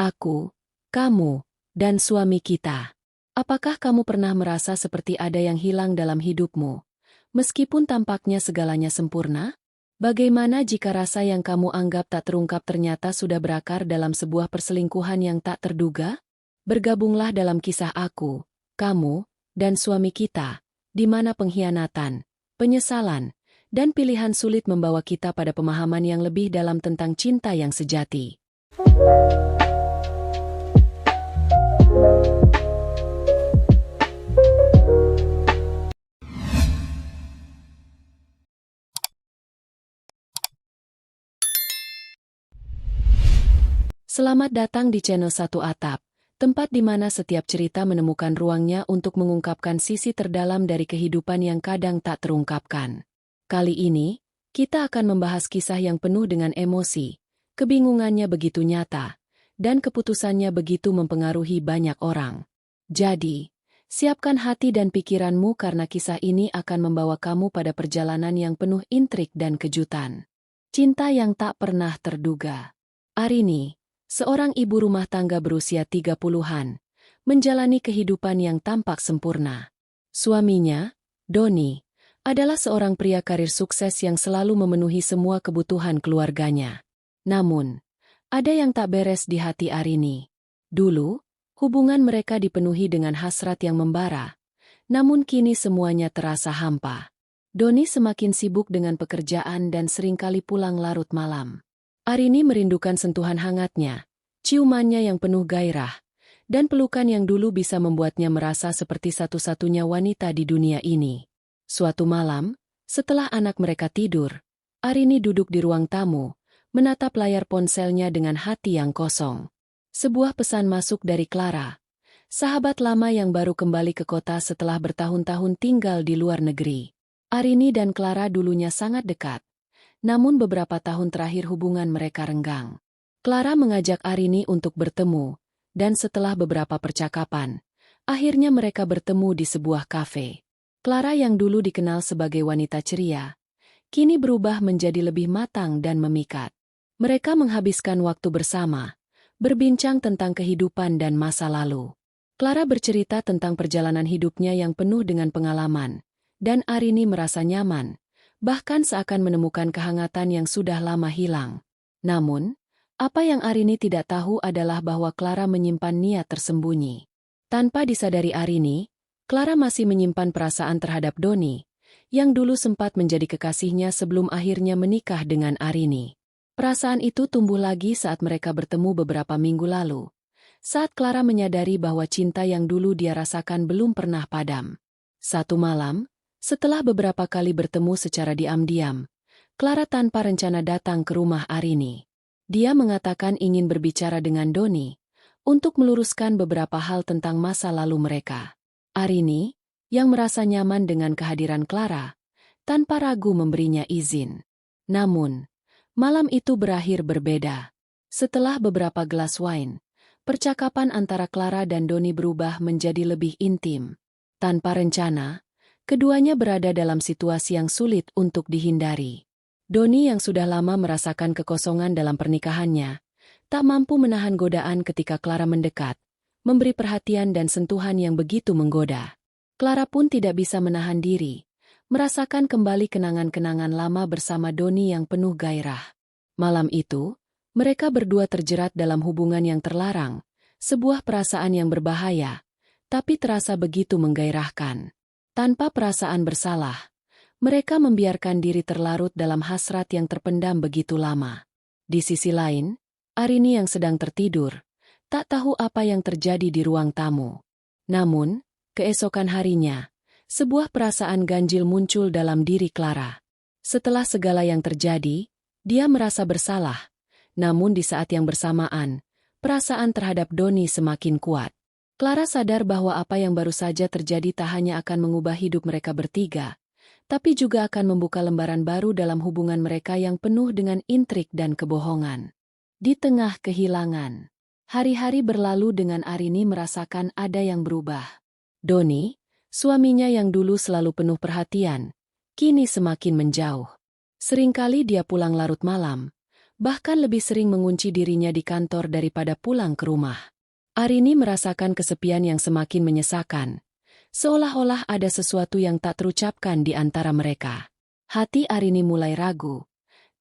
Aku, kamu, dan suami kita. Apakah kamu pernah merasa seperti ada yang hilang dalam hidupmu? Meskipun tampaknya segalanya sempurna? Bagaimana jika rasa yang kamu anggap tak terungkap ternyata sudah berakar dalam sebuah perselingkuhan yang tak terduga? Bergabunglah dalam kisah aku, kamu, dan suami kita, di mana pengkhianatan, penyesalan, dan pilihan sulit membawa kita pada pemahaman yang lebih dalam tentang cinta yang sejati. Selamat datang di channel Satu Atap, tempat di mana setiap cerita menemukan ruangnya untuk mengungkapkan sisi terdalam dari kehidupan yang kadang tak terungkapkan. Kali ini, kita akan membahas kisah yang penuh dengan emosi, kebingungannya begitu nyata, dan keputusannya begitu mempengaruhi banyak orang. Jadi, siapkan hati dan pikiranmu karena kisah ini akan membawa kamu pada perjalanan yang penuh intrik dan kejutan. Cinta yang tak pernah terduga. Arini, seorang ibu rumah tangga berusia 30-an, menjalani kehidupan yang tampak sempurna. Suaminya, Doni, adalah seorang pria karir sukses yang selalu memenuhi semua kebutuhan keluarganya. Namun, ada yang tak beres di hati Arini. Dulu, hubungan mereka dipenuhi dengan hasrat yang membara, namun kini semuanya terasa hampa. Doni semakin sibuk dengan pekerjaan dan seringkali pulang larut malam. Arini merindukan sentuhan hangatnya, ciumannya yang penuh gairah, dan pelukan yang dulu bisa membuatnya merasa seperti satu-satunya wanita di dunia ini. Suatu malam, setelah anak mereka tidur, Arini duduk di ruang tamu, menatap layar ponselnya dengan hati yang kosong. Sebuah pesan masuk dari Clara, sahabat lama yang baru kembali ke kota setelah bertahun-tahun tinggal di luar negeri. Arini dan Clara dulunya sangat dekat, namun beberapa tahun terakhir hubungan mereka renggang. Clara mengajak Arini untuk bertemu, dan setelah beberapa percakapan, akhirnya mereka bertemu di sebuah kafe. Clara yang dulu dikenal sebagai wanita ceria, kini berubah menjadi lebih matang dan memikat. Mereka menghabiskan waktu bersama, berbincang tentang kehidupan dan masa lalu. Clara bercerita tentang perjalanan hidupnya yang penuh dengan pengalaman, dan Arini merasa nyaman, bahkan seakan menemukan kehangatan yang sudah lama hilang. Namun, apa yang Arini tidak tahu adalah bahwa Clara menyimpan niat tersembunyi. Tanpa disadari Arini, Clara masih menyimpan perasaan terhadap Doni, yang dulu sempat menjadi kekasihnya sebelum akhirnya menikah dengan Arini. Perasaan itu tumbuh lagi saat mereka bertemu beberapa minggu lalu, saat Clara menyadari bahwa cinta yang dulu dia rasakan belum pernah padam. Satu malam, setelah beberapa kali bertemu secara diam-diam, Clara tanpa rencana datang ke rumah Arini. Dia mengatakan ingin berbicara dengan Doni untuk meluruskan beberapa hal tentang masa lalu mereka. Arini, yang merasa nyaman dengan kehadiran Clara, tanpa ragu memberinya izin. Namun, malam itu berakhir berbeda. Setelah beberapa gelas wine, percakapan antara Clara dan Doni berubah menjadi lebih intim. Tanpa rencana, keduanya berada dalam situasi yang sulit untuk dihindari. Doni yang sudah lama merasakan kekosongan dalam pernikahannya, tak mampu menahan godaan ketika Clara mendekat, memberi perhatian dan sentuhan yang begitu menggoda. Clara pun tidak bisa menahan diri, merasakan kembali kenangan-kenangan lama bersama Doni yang penuh gairah. Malam itu, mereka berdua terjerat dalam hubungan yang terlarang, sebuah perasaan yang berbahaya, tapi terasa begitu menggairahkan. Tanpa perasaan bersalah, mereka membiarkan diri terlarut dalam hasrat yang terpendam begitu lama. Di sisi lain, Arini yang sedang tertidur, tak tahu apa yang terjadi di ruang tamu. Namun, keesokan harinya, sebuah perasaan ganjil muncul dalam diri Clara. Setelah segala yang terjadi, dia merasa bersalah, namun di saat yang bersamaan, perasaan terhadap Doni semakin kuat. Clara sadar bahwa apa yang baru saja terjadi tak hanya akan mengubah hidup mereka bertiga, tapi juga akan membuka lembaran baru dalam hubungan mereka yang penuh dengan intrik dan kebohongan. Di tengah kehilangan, hari-hari berlalu dengan Arini merasakan ada yang berubah. Doni, suaminya yang dulu selalu penuh perhatian, kini semakin menjauh. Seringkali dia pulang larut malam, Bahkan lebih sering mengunci dirinya di kantor daripada pulang ke rumah. Arini merasakan kesepian yang semakin menyesakan. Seolah-olah ada sesuatu yang tak terucapkan di antara mereka. Hati Arini mulai ragu.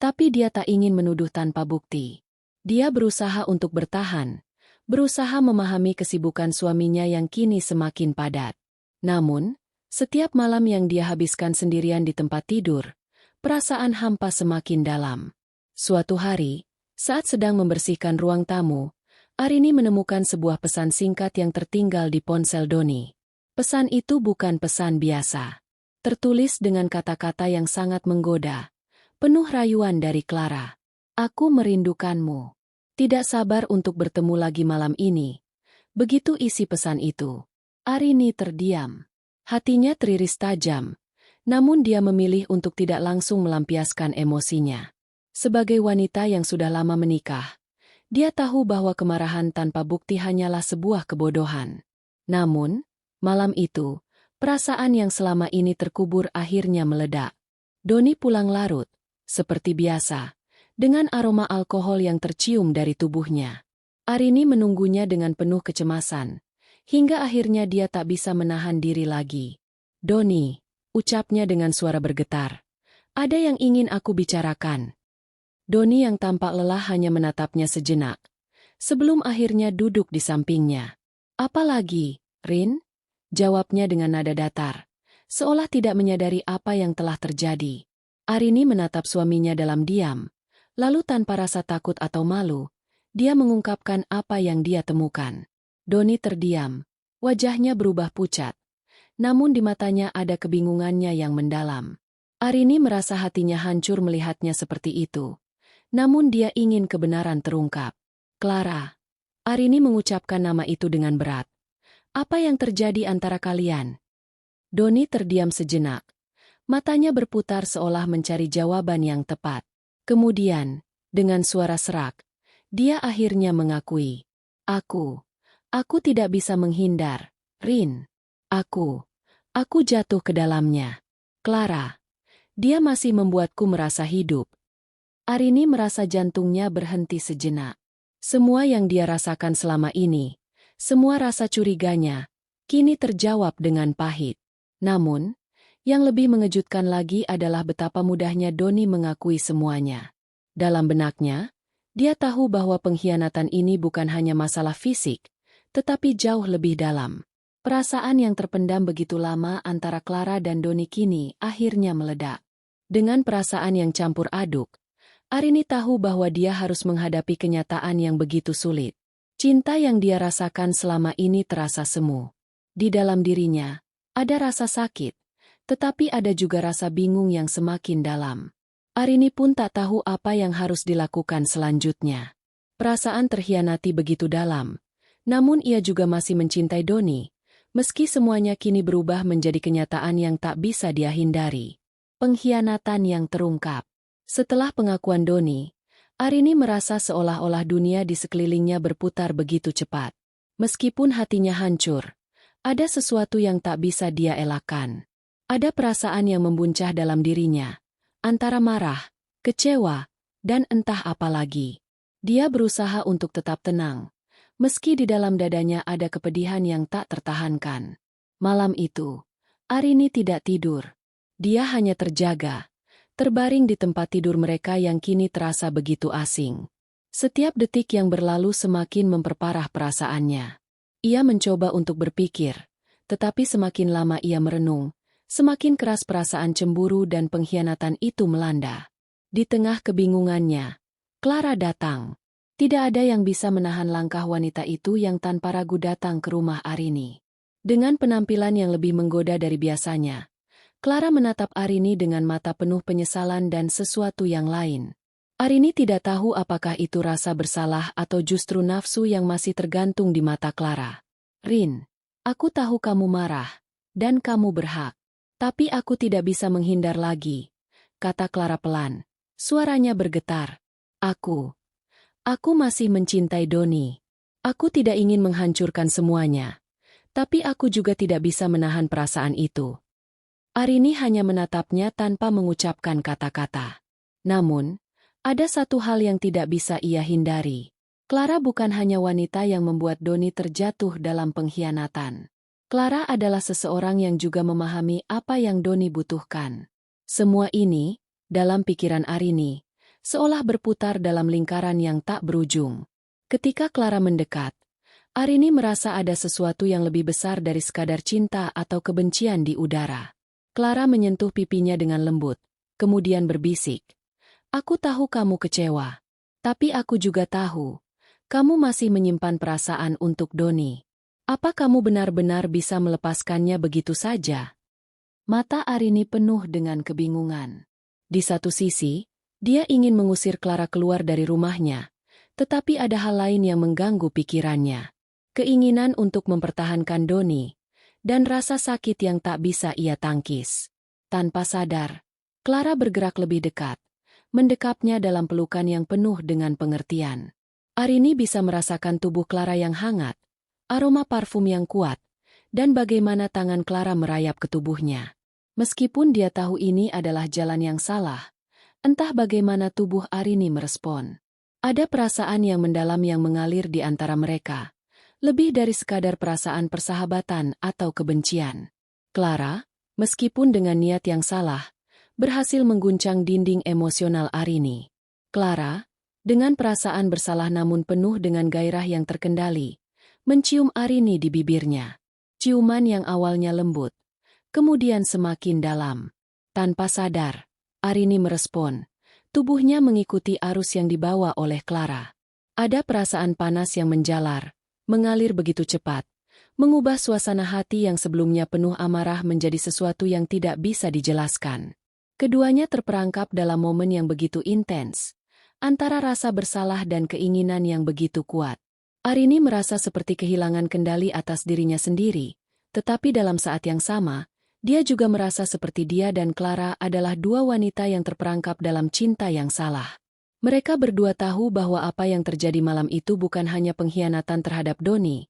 Tapi dia tak ingin menuduh tanpa bukti. Dia berusaha untuk bertahan. Berusaha memahami kesibukan suaminya yang kini semakin padat. Namun, setiap malam yang dia habiskan sendirian di tempat tidur, perasaan hampa semakin dalam. Suatu hari, saat sedang membersihkan ruang tamu, Arini menemukan sebuah pesan singkat yang tertinggal di ponsel Doni. Pesan itu bukan pesan biasa. Tertulis dengan kata-kata yang sangat menggoda, penuh rayuan dari Clara. Aku merindukanmu. Tidak sabar untuk bertemu lagi malam ini. Begitu isi pesan itu. Arini terdiam. Hatinya teriris tajam. Namun dia memilih untuk tidak langsung melampiaskan emosinya. Sebagai wanita yang sudah lama menikah, dia tahu bahwa kemarahan tanpa bukti hanyalah sebuah kebodohan. Namun, malam itu, perasaan yang selama ini terkubur akhirnya meledak. Doni pulang larut, seperti biasa, dengan aroma alkohol yang tercium dari tubuhnya. Arini menunggunya dengan penuh kecemasan, hingga akhirnya dia tak bisa menahan diri lagi. Doni, ucapnya dengan suara bergetar. Ada yang ingin aku bicarakan. Doni yang tampak lelah hanya menatapnya sejenak, sebelum akhirnya duduk di sampingnya. Apa lagi, Rin? Jawabnya dengan nada datar, seolah tidak menyadari apa yang telah terjadi. Arini menatap suaminya dalam diam, lalu tanpa rasa takut atau malu, dia mengungkapkan apa yang dia temukan. Doni terdiam, wajahnya berubah pucat, namun di matanya ada kebingungannya yang mendalam. Arini merasa hatinya hancur melihatnya seperti itu. Namun dia ingin kebenaran terungkap. Clara. Arini mengucapkan nama itu dengan berat. Apa yang terjadi antara kalian? Doni terdiam sejenak. Matanya berputar seolah mencari jawaban yang tepat. Kemudian, dengan suara serak, dia akhirnya mengakui. Aku tidak bisa menghindar, Rin. Aku jatuh ke dalamnya. Clara. Dia masih membuatku merasa hidup. Arini merasa jantungnya berhenti sejenak. Semua yang dia rasakan selama ini, semua rasa curiganya, kini terjawab dengan pahit. Namun, yang lebih mengejutkan lagi adalah betapa mudahnya Doni mengakui semuanya. Dalam benaknya, dia tahu bahwa pengkhianatan ini bukan hanya masalah fisik, tetapi jauh lebih dalam. Perasaan yang terpendam begitu lama antara Clara dan Doni kini akhirnya meledak. Dengan perasaan yang campur aduk, Arini tahu bahwa dia harus menghadapi kenyataan yang begitu sulit. Cinta yang dia rasakan selama ini terasa semu. Di dalam dirinya, ada rasa sakit, tetapi ada juga rasa bingung yang semakin dalam. Arini pun tak tahu apa yang harus dilakukan selanjutnya. Perasaan terhianati begitu dalam, namun ia juga masih mencintai Doni, meski semuanya kini berubah menjadi kenyataan yang tak bisa dia hindari. Pengkhianatan yang terungkap. Setelah pengakuan Doni, Arini merasa seolah-olah dunia di sekelilingnya berputar begitu cepat. Meskipun hatinya hancur, ada sesuatu yang tak bisa dia elakkan. Ada perasaan yang membuncah dalam dirinya, antara marah, kecewa, dan entah apa lagi. Dia berusaha untuk tetap tenang, meski di dalam dadanya ada kepedihan yang tak tertahankan. Malam itu, Arini tidak tidur. Dia hanya terbaring di tempat tidur mereka yang kini terasa begitu asing. Setiap detik yang berlalu semakin memperparah perasaannya. Ia mencoba untuk berpikir, tetapi semakin lama ia merenung, semakin keras perasaan cemburu dan pengkhianatan itu melanda. Di tengah kebingungannya, Clara datang. Tidak ada yang bisa menahan langkah wanita itu yang tanpa ragu datang ke rumah Arini. Dengan penampilan yang lebih menggoda dari biasanya, Clara menatap Arini dengan mata penuh penyesalan dan sesuatu yang lain. Arini tidak tahu apakah itu rasa bersalah atau justru nafsu yang masih tergantung di mata Clara. Rin, aku tahu kamu marah, dan kamu berhak. Tapi aku tidak bisa menghindar lagi, kata Clara pelan. Suaranya bergetar. Aku masih mencintai Doni. Aku tidak ingin menghancurkan semuanya. Tapi aku juga tidak bisa menahan perasaan itu. Arini hanya menatapnya tanpa mengucapkan kata-kata. Namun, Ada satu hal yang tidak bisa ia hindari. Clara bukan hanya wanita yang membuat Doni terjatuh dalam pengkhianatan. Clara adalah seseorang yang juga memahami apa yang Doni butuhkan. Semua ini, dalam pikiran Arini, seolah berputar dalam lingkaran yang tak berujung. Ketika Clara mendekat, Arini merasa ada sesuatu yang lebih besar dari sekadar cinta atau kebencian di udara. Clara menyentuh pipinya dengan lembut, kemudian berbisik, "Aku tahu kamu kecewa. Tapi aku juga tahu, kamu masih menyimpan perasaan untuk Doni. Apa kamu benar-benar bisa melepaskannya begitu saja?" Mata Arini penuh dengan kebingungan. Di satu sisi, dia ingin mengusir Clara keluar dari rumahnya, tetapi ada hal lain yang mengganggu pikirannya. Keinginan untuk mempertahankan Doni, dan rasa sakit yang tak bisa ia tangkis. Tanpa sadar, Clara bergerak lebih dekat, mendekapnya dalam pelukan yang penuh dengan pengertian. Arini bisa merasakan tubuh Clara yang hangat, aroma parfum yang kuat, dan bagaimana tangan Clara merayap ke tubuhnya. Meskipun dia tahu ini adalah jalan yang salah, entah bagaimana tubuh Arini merespon. Ada perasaan yang mendalam yang mengalir di antara mereka, lebih dari sekadar perasaan persahabatan atau kebencian. Clara, meskipun dengan niat yang salah, berhasil mengguncang dinding emosional Arini. Clara, dengan perasaan bersalah namun penuh dengan gairah yang terkendali, mencium Arini di bibirnya. Ciuman yang awalnya lembut, kemudian semakin dalam. Tanpa sadar, Arini merespon. Tubuhnya mengikuti arus yang dibawa oleh Clara. Ada perasaan panas yang menjalar, mengalir begitu cepat, mengubah suasana hati yang sebelumnya penuh amarah menjadi sesuatu yang tidak bisa dijelaskan. Keduanya terperangkap dalam momen yang begitu intens, antara rasa bersalah dan keinginan yang begitu kuat. Arini merasa seperti kehilangan kendali atas dirinya sendiri, tetapi dalam saat yang sama, dia juga merasa seperti dia dan Clara adalah dua wanita yang terperangkap dalam cinta yang salah. Mereka berdua tahu bahwa apa yang terjadi malam itu bukan hanya pengkhianatan terhadap Doni,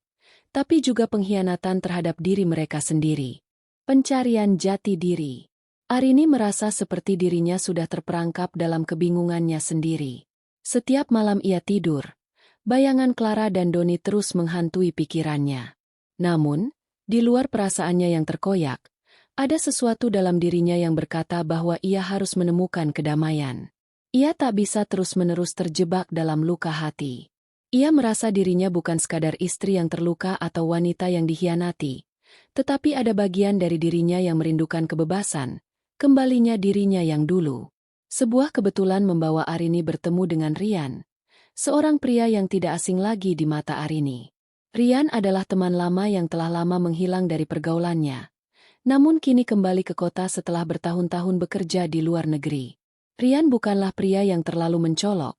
tapi juga pengkhianatan terhadap diri mereka sendiri. Pencarian jati diri. Arini merasa seperti dirinya sudah terperangkap dalam kebingungannya sendiri. Setiap malam ia tidur, bayangan Clara dan Doni terus menghantui pikirannya. Namun, di luar perasaannya yang terkoyak, ada sesuatu dalam dirinya yang berkata bahwa ia harus menemukan kedamaian. Ia tak bisa terus-menerus terjebak dalam luka hati. Ia merasa dirinya bukan sekadar istri yang terluka atau wanita yang dikhianati, tetapi ada bagian dari dirinya yang merindukan kebebasan, kembalinya dirinya yang dulu. Sebuah kebetulan membawa Arini bertemu dengan Rian, seorang pria yang tidak asing lagi di mata Arini. Rian adalah teman lama yang telah lama menghilang dari pergaulannya, namun kini kembali ke kota setelah bertahun-tahun bekerja di luar negeri. Rian bukanlah pria yang terlalu mencolok,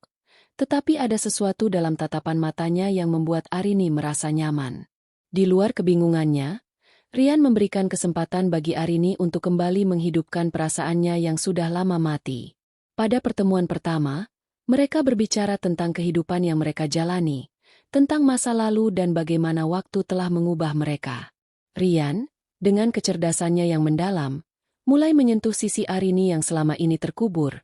tetapi ada sesuatu dalam tatapan matanya yang membuat Arini merasa nyaman. Di luar kebingungannya, Rian memberikan kesempatan bagi Arini untuk kembali menghidupkan perasaannya yang sudah lama mati. Pada pertemuan pertama, mereka berbicara tentang kehidupan yang mereka jalani, tentang masa lalu dan bagaimana waktu telah mengubah mereka. Rian, dengan kecerdasannya yang mendalam, mulai menyentuh sisi Arini yang selama ini terkubur,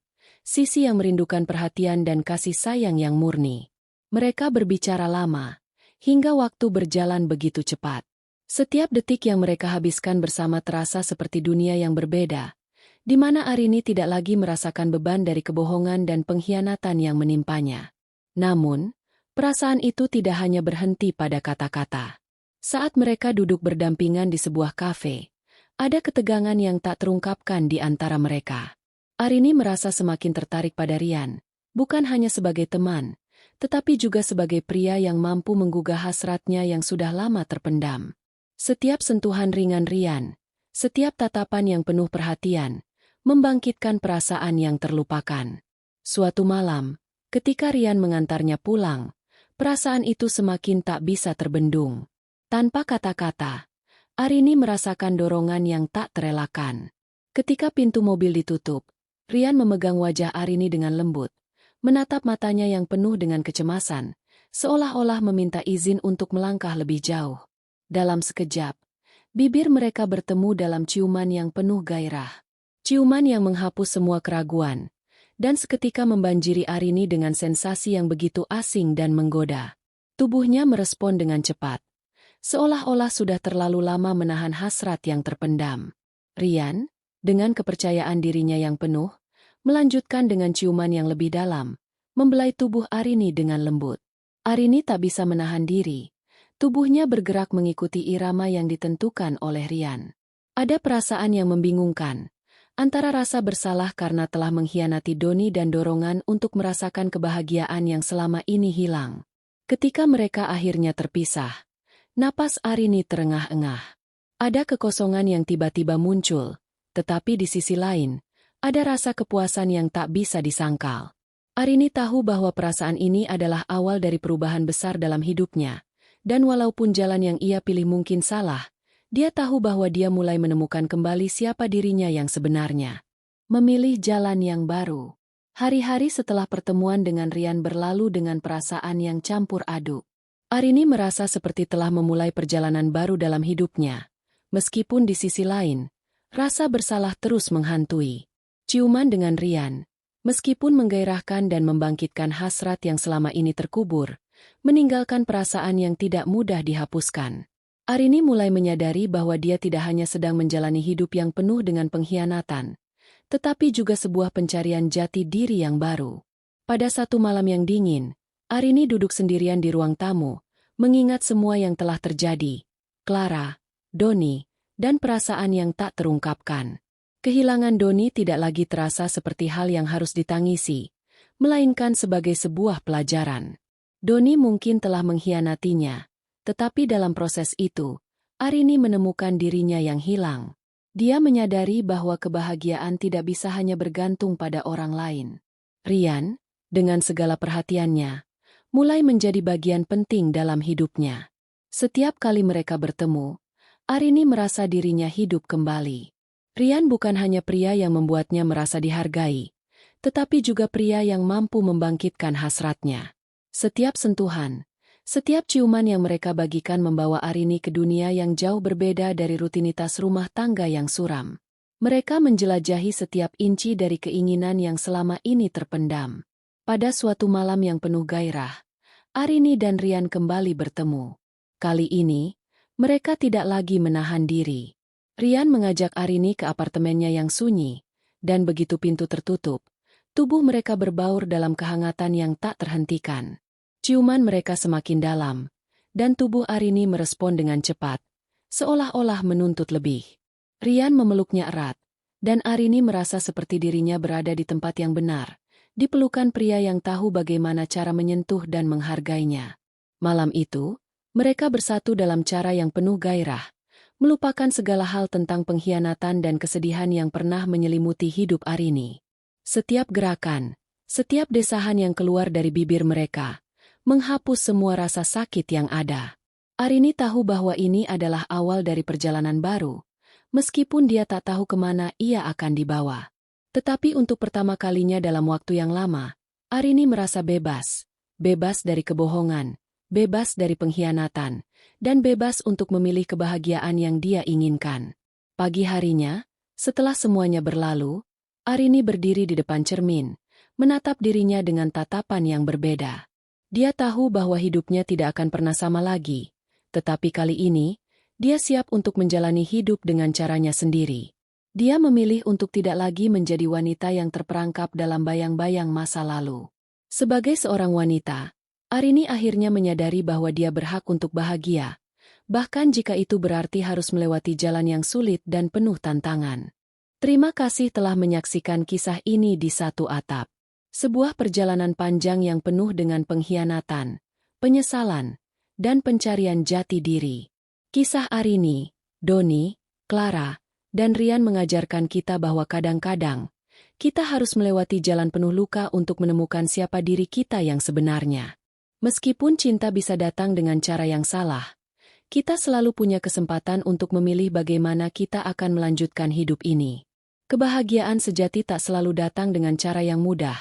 sisi yang merindukan perhatian dan kasih sayang yang murni. Mereka berbicara lama, hingga waktu berjalan begitu cepat. Setiap detik yang mereka habiskan bersama terasa seperti dunia yang berbeda, di mana Arini tidak lagi merasakan beban dari kebohongan dan pengkhianatan yang menimpanya. Namun, perasaan itu tidak hanya berhenti pada kata-kata. Saat mereka duduk berdampingan di sebuah kafe, ada ketegangan yang tak terungkapkan di antara mereka. Arini merasa semakin tertarik pada Rian, bukan hanya sebagai teman, tetapi juga sebagai pria yang mampu menggugah hasratnya yang sudah lama terpendam. Setiap sentuhan ringan Rian, setiap tatapan yang penuh perhatian, membangkitkan perasaan yang terlupakan. Suatu malam, ketika Rian mengantarnya pulang, perasaan itu semakin tak bisa terbendung. Tanpa kata-kata, Arini merasakan dorongan yang tak terelakkan. Ketika pintu mobil ditutup, Rian memegang wajah Arini dengan lembut, menatap matanya yang penuh dengan kecemasan, seolah-olah meminta izin untuk melangkah lebih jauh. Dalam sekejap, bibir mereka bertemu dalam ciuman yang penuh gairah. Ciuman yang menghapus semua keraguan, dan seketika membanjiri Arini dengan sensasi yang begitu asing dan menggoda. Tubuhnya merespon dengan cepat, seolah-olah sudah terlalu lama menahan hasrat yang terpendam. Rian, dengan kepercayaan dirinya yang penuh, melanjutkan dengan ciuman yang lebih dalam, membelai tubuh Arini dengan lembut. Arini tak bisa menahan diri. Tubuhnya bergerak mengikuti irama yang ditentukan oleh Rian. Ada perasaan yang membingungkan, antara rasa bersalah karena telah mengkhianati Doni dan dorongan untuk merasakan kebahagiaan yang selama ini hilang. Ketika mereka akhirnya terpisah, napas Arini terengah-engah. Ada kekosongan yang tiba-tiba muncul, tetapi di sisi lain, ada rasa kepuasan yang tak bisa disangkal. Arini tahu bahwa perasaan ini adalah awal dari perubahan besar dalam hidupnya. Dan walaupun jalan yang ia pilih mungkin salah, dia tahu bahwa dia mulai menemukan kembali siapa dirinya yang sebenarnya. Memilih jalan yang baru. Hari-hari setelah pertemuan dengan Rian berlalu dengan perasaan yang campur aduk. Arini merasa seperti telah memulai perjalanan baru dalam hidupnya. Meskipun di sisi lain, rasa bersalah terus menghantui. Ciuman dengan Rian, meskipun menggairahkan dan membangkitkan hasrat yang selama ini terkubur, meninggalkan perasaan yang tidak mudah dihapuskan. Arini mulai menyadari bahwa dia tidak hanya sedang menjalani hidup yang penuh dengan pengkhianatan, tetapi juga sebuah pencarian jati diri yang baru. Pada satu malam yang dingin, Arini duduk sendirian di ruang tamu, mengingat semua yang telah terjadi. Clara, Doni, dan perasaan yang tak terungkapkan. Kehilangan Doni tidak lagi terasa seperti hal yang harus ditangisi, melainkan sebagai sebuah pelajaran. Doni mungkin telah mengkhianatinya, tetapi dalam proses itu, Arini menemukan dirinya yang hilang. Dia menyadari bahwa kebahagiaan tidak bisa hanya bergantung pada orang lain. Rian, dengan segala perhatiannya, mulai menjadi bagian penting dalam hidupnya. Setiap kali mereka bertemu, Arini merasa dirinya hidup kembali. Rian bukan hanya pria yang membuatnya merasa dihargai, tetapi juga pria yang mampu membangkitkan hasratnya. Setiap sentuhan, setiap ciuman yang mereka bagikan membawa Arini ke dunia yang jauh berbeda dari rutinitas rumah tangga yang suram. Mereka menjelajahi setiap inci dari keinginan yang selama ini terpendam. Pada suatu malam yang penuh gairah, Arini dan Rian kembali bertemu. Kali ini, mereka tidak lagi menahan diri. Rian mengajak Arini ke apartemennya yang sunyi, dan begitu pintu tertutup, tubuh mereka berbaur dalam kehangatan yang tak terhentikan. Ciuman mereka semakin dalam, dan tubuh Arini merespon dengan cepat, seolah-olah menuntut lebih. Rian memeluknya erat, dan Arini merasa seperti dirinya berada di tempat yang benar, di pelukan pria yang tahu bagaimana cara menyentuh dan menghargainya. Malam itu, mereka bersatu dalam cara yang penuh gairah, melupakan segala hal tentang pengkhianatan dan kesedihan yang pernah menyelimuti hidup Arini. Setiap gerakan, setiap desahan yang keluar dari bibir mereka, menghapus semua rasa sakit yang ada. Arini tahu bahwa ini adalah awal dari perjalanan baru, meskipun dia tak tahu kemana ia akan dibawa. Tetapi untuk pertama kalinya dalam waktu yang lama, Arini merasa bebas. Bebas dari kebohongan, bebas dari pengkhianatan, dan bebas untuk memilih kebahagiaan yang dia inginkan. Pagi harinya, setelah semuanya berlalu, Arini berdiri di depan cermin, menatap dirinya dengan tatapan yang berbeda. Dia tahu bahwa hidupnya tidak akan pernah sama lagi, tetapi kali ini, dia siap untuk menjalani hidup dengan caranya sendiri. Dia memilih untuk tidak lagi menjadi wanita yang terperangkap dalam bayang-bayang masa lalu. Sebagai seorang wanita, Arini akhirnya menyadari bahwa dia berhak untuk bahagia, bahkan jika itu berarti harus melewati jalan yang sulit dan penuh tantangan. Terima kasih telah menyaksikan kisah ini di Satu Atap. Sebuah perjalanan panjang yang penuh dengan pengkhianatan, penyesalan, dan pencarian jati diri. Kisah Arini, Doni, Clara, dan Rian mengajarkan kita bahwa kadang-kadang, kita harus melewati jalan penuh luka untuk menemukan siapa diri kita yang sebenarnya. Meskipun cinta bisa datang dengan cara yang salah, kita selalu punya kesempatan untuk memilih bagaimana kita akan melanjutkan hidup ini. Kebahagiaan sejati tak selalu datang dengan cara yang mudah,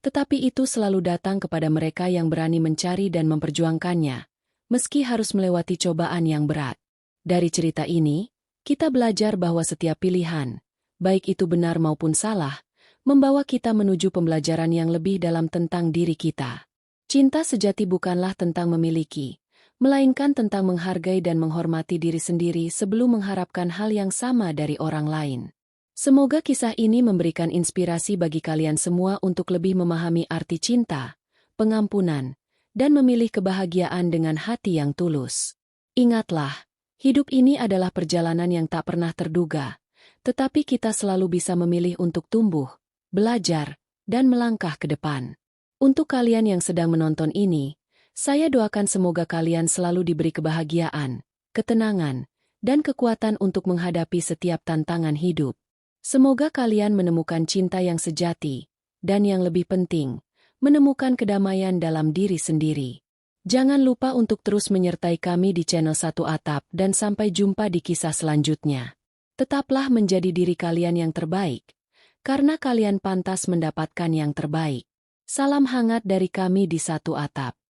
tetapi itu selalu datang kepada mereka yang berani mencari dan memperjuangkannya, meski harus melewati cobaan yang berat. Dari cerita ini, kita belajar bahwa setiap pilihan, baik itu benar maupun salah, membawa kita menuju pembelajaran yang lebih dalam tentang diri kita. Cinta sejati bukanlah tentang memiliki, melainkan tentang menghargai dan menghormati diri sendiri sebelum mengharapkan hal yang sama dari orang lain. Semoga kisah ini memberikan inspirasi bagi kalian semua untuk lebih memahami arti cinta, pengampunan, dan memilih kebahagiaan dengan hati yang tulus. Ingatlah, hidup ini adalah perjalanan yang tak pernah terduga, tetapi kita selalu bisa memilih untuk tumbuh, belajar, dan melangkah ke depan. Untuk kalian yang sedang menonton ini, saya doakan semoga kalian selalu diberi kebahagiaan, ketenangan, dan kekuatan untuk menghadapi setiap tantangan hidup. Semoga kalian menemukan cinta yang sejati, dan yang lebih penting, menemukan kedamaian dalam diri sendiri. Jangan lupa untuk terus menyertai kami di channel Satu Atap dan sampai jumpa di kisah selanjutnya. Tetaplah menjadi diri kalian yang terbaik, karena kalian pantas mendapatkan yang terbaik. Salam hangat dari kami di Satu Atap.